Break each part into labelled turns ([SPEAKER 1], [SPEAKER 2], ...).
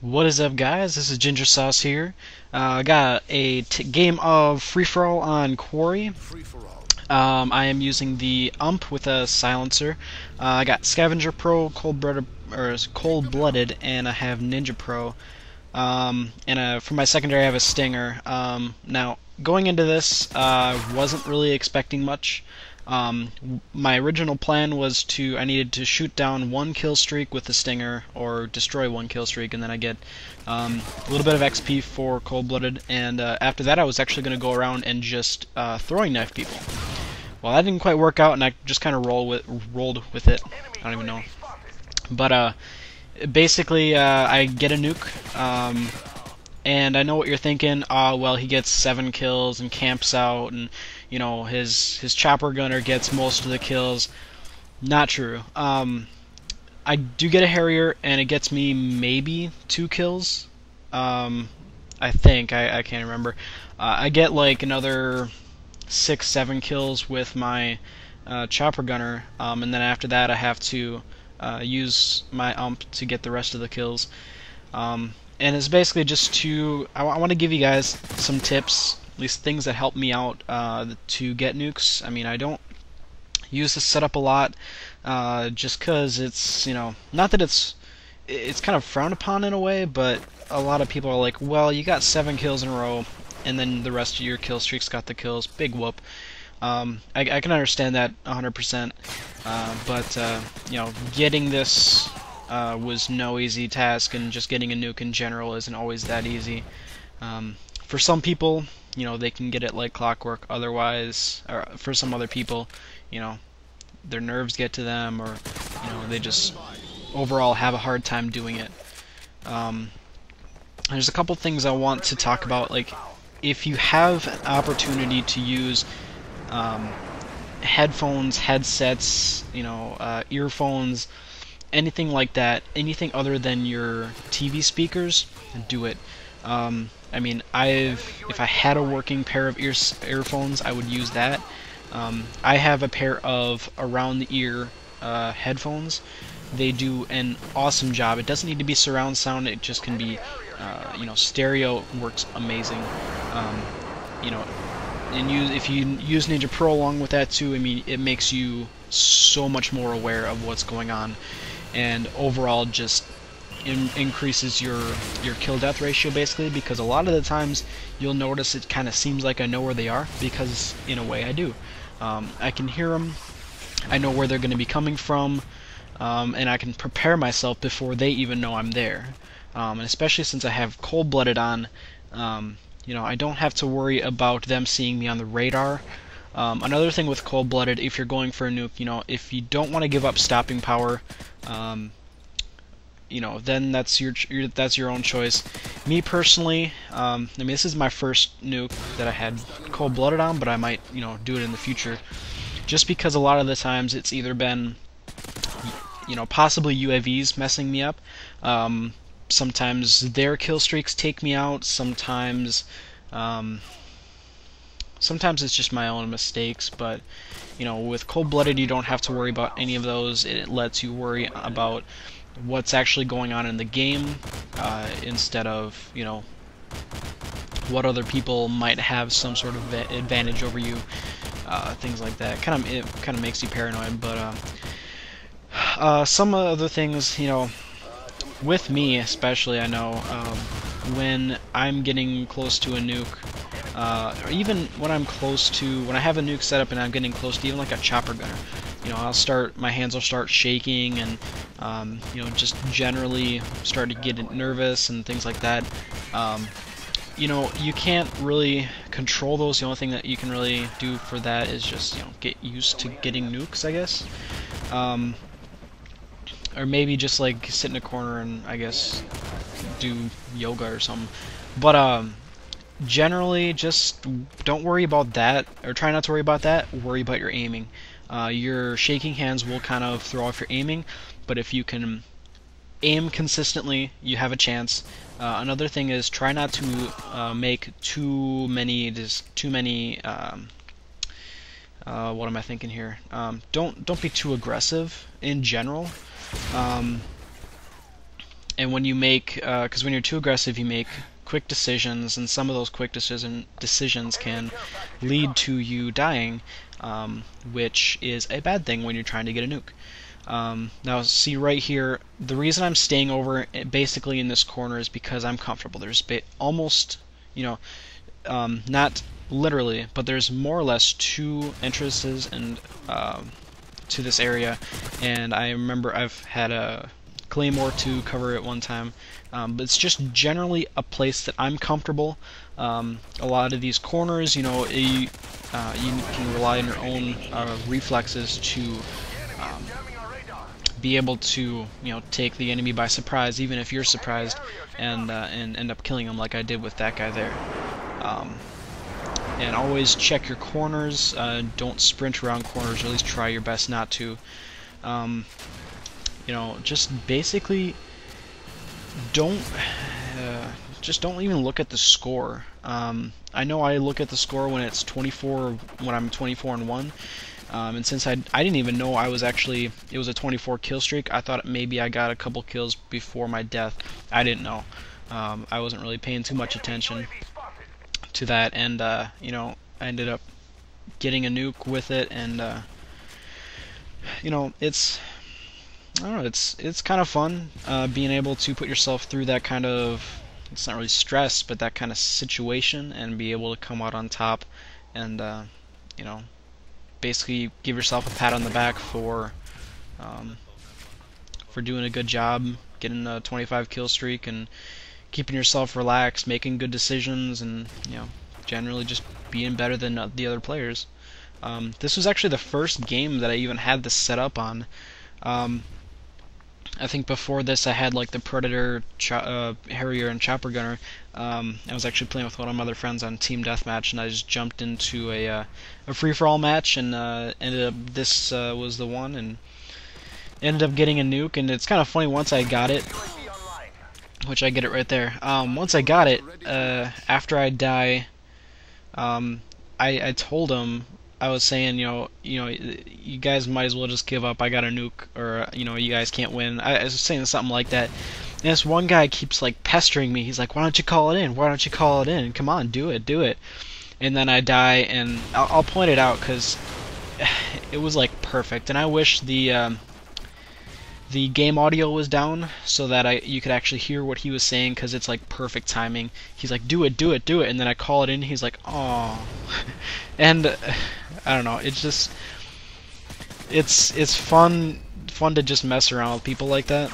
[SPEAKER 1] What is up, guys? This is Ginger Sauce here. I got a game of free-for-all on Quarry. I am using the UMP with a silencer. I got Scavenger Pro, Cold-Blooded, and I have Ninja Pro. For my secondary, I have a Stinger. Now, going into this, I wasn't really expecting much. My original plan was I needed to shoot down one kill streak with the Stinger, or destroy one kill streak, and then I get a little bit of XP for Cold-Blooded, and after that I was actually going to go around and just throwing knife people. Well, that didn't quite work out, and I just kind of rolled with it. I don't even know. But basically, I get a nuke, and I know what you're thinking. Well, he gets 7 kills and camps out, and you know his chopper gunner gets most of the kills. Not true. I do get a Harrier, and it gets me maybe 2 kills. I think I can't remember. I get like another 6-7 kills with my chopper gunner, and then after that I have to use my ump to get the rest of the kills. And it's basically just I want to give you guys some tips, at least things that help me out to get nukes. I mean, I don't use this setup a lot, just because it's, you know, not that it's kind of frowned upon in a way, but a lot of people are like, well, you got 7 kills in a row, and then the rest of your kill streaks got the kills. Big whoop. I can understand that 100%, but you know, getting this was no easy task, and just getting a nuke in general isn't always that easy. For some people, you know, they can get it like clockwork. Otherwise, or for some other people, you know, their nerves get to them, or you know, they just overall have a hard time doing it. There's a couple things I want to talk about. Like, if you have an opportunity to use headphones, headsets, you know, earphones, anything like that, anything other than your TV speakers, do it. I mean, if I had a working pair of earphones, I would use that. I have a pair of around-the-ear headphones. They do an awesome job. It doesn't need to be surround sound. It just can be, you know, stereo works amazing. You know, and if you use Ninja Pro along with that too, I mean, it makes you so much more aware of what's going on, and overall just increases your kill death ratio, basically, because a lot of the times you'll notice it kind of seems like I know where they are, because in a way I do. I can hear them, I know where they're going to be coming from, and I can prepare myself before they even know I'm there. And especially since I have Cold-Blooded on, you know, I don't have to worry about them seeing me on the radar. Another thing with Cold-Blooded, if you're going for a nuke, you know, if you don't want to give up stopping power, you know, then that's your own choice. Me personally, I mean, this is my first nuke that I had Cold-Blooded on, but I might, you know, do it in the future, just because a lot of the times it's either been, you know, possibly UAVs messing me up. Sometimes their kill streaks take me out. Sometimes it's just my own mistakes. But you know, with Cold-Blooded, you don't have to worry about any of those. It lets you worry about what's actually going on in the game, instead of, you know, what other people might have some sort of advantage over you. Things like that. It kind of makes you paranoid. But some other things, you know, with me especially, I know when I'm getting close to a nuke, or even when I have a nuke set up and I'm getting close to even like a chopper gunner, you know, my hands will start shaking, and you know, just generally start to get nervous and things like that. You know, you can't really control those. The only thing that you can really do for that is just, you know, get used to getting nukes, I guess. Or maybe just like sit in a corner and, I guess, do yoga or something. But generally, just don't worry about that, or try not to worry about that. Worry about your aiming. Your shaking hands will kind of throw off your aiming, but if you can aim consistently, you have a chance. Another thing is, try not to make too many what am I thinking here? Don't be too aggressive in general. and when you make, because when you're too aggressive, you make quick decisions, and some of those quick decisions can lead to you dying, which is a bad thing when you're trying to get a nuke. Now, see right here, the reason I'm staying over basically in this corner is because I'm comfortable. There's almost, not literally, but there's more or less 2 entrances and to this area, and I remember I've had a Claymore to cover it one time, but it's just generally a place that I'm comfortable. A lot of these corners, you can rely on your own reflexes to be able to take the enemy by surprise, even if you're surprised, and end up killing them like I did with that guy there. And always check your corners. Don't sprint around corners, or at least try your best not to. Just basically don't even look at the score. I know I look at the score when it's 24, when I'm 24-1. And since I didn't even know it was a 24 kill streak, I thought maybe I got a couple kills before my death. I didn't know. I wasn't really paying too much attention to that, and I ended up getting a nuke with it, and it's kind of fun being able to put yourself through that kind of, it's not really stress, but that kind of situation, and be able to come out on top, and basically give yourself a pat on the back for doing a good job, getting a 25 kill streak, and keeping yourself relaxed, making good decisions, and generally just being better than the other players. This was actually the first game that I even had this set up on. I think before this I had like the Predator, Harrier, and Chopper Gunner. I was actually playing with one of my other friends on Team Deathmatch, and I just jumped into a free-for-all match, and ended up, this was the one, and ended up getting a nuke. And it's kind of funny, once I got it, which I get it right there, once I got it, after I die, I told him, I was saying, you guys might as well just give up. I got a nuke, or you guys can't win. I was saying something like that. And this one guy keeps like pestering me. He's like, "Why don't you call it in? Why don't you call it in? Come on, do it, do it." And then I die, and I'll point it out because it was like perfect. And I wish the game audio was down so that you could actually hear what he was saying, because it's like perfect timing. He's like, "Do it, do it, do it," and then I call it in. He's like, "Oh," and I don't know. It's just it's fun to just mess around with people like that.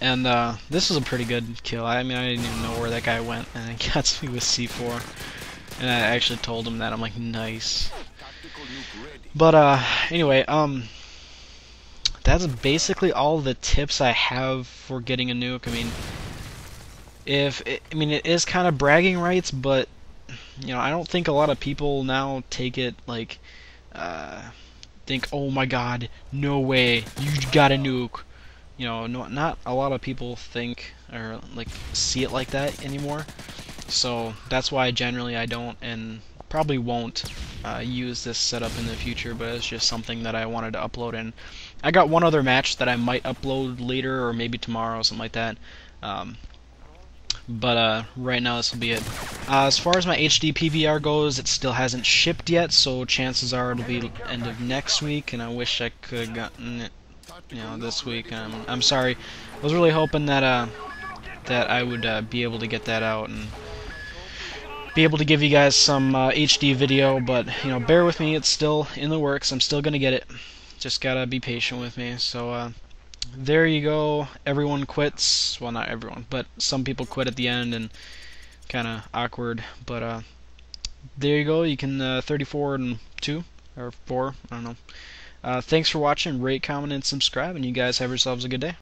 [SPEAKER 1] And this was a pretty good kill. I mean, I didn't even know where that guy went, and he got me with C4. And I actually told him that. I'm like, nice. But anyway, that's basically all the tips I have for getting a nuke. I mean, it is kind of bragging rights, but I don't think a lot of people now take it like think, "Oh my God, no way, you got a nuke." Not a lot of people think or like see it like that anymore. So that's why generally I don't, and probably won't use this setup in the future, but it's just something that I wanted to upload. And I got one other match that I might upload later, or maybe tomorrow, something like that. But right now this will be it. As far as my HD PVR goes, it still hasn't shipped yet, so chances are it'll be end of next week, and I wish I could have gotten it this week. I'm sorry. I was really hoping that that I would be able to get that out and be able to give you guys some HD video, but bear with me, it's still in the works. I'm still gonna get it. Just gotta be patient with me. So there you go. Everyone quits. Well, not everyone, but some people quit at the end, and kind of awkward. But there you go. You can 34-2 or 4. I don't know. Thanks for watching. Rate, comment, and subscribe, and you guys have yourselves a good day.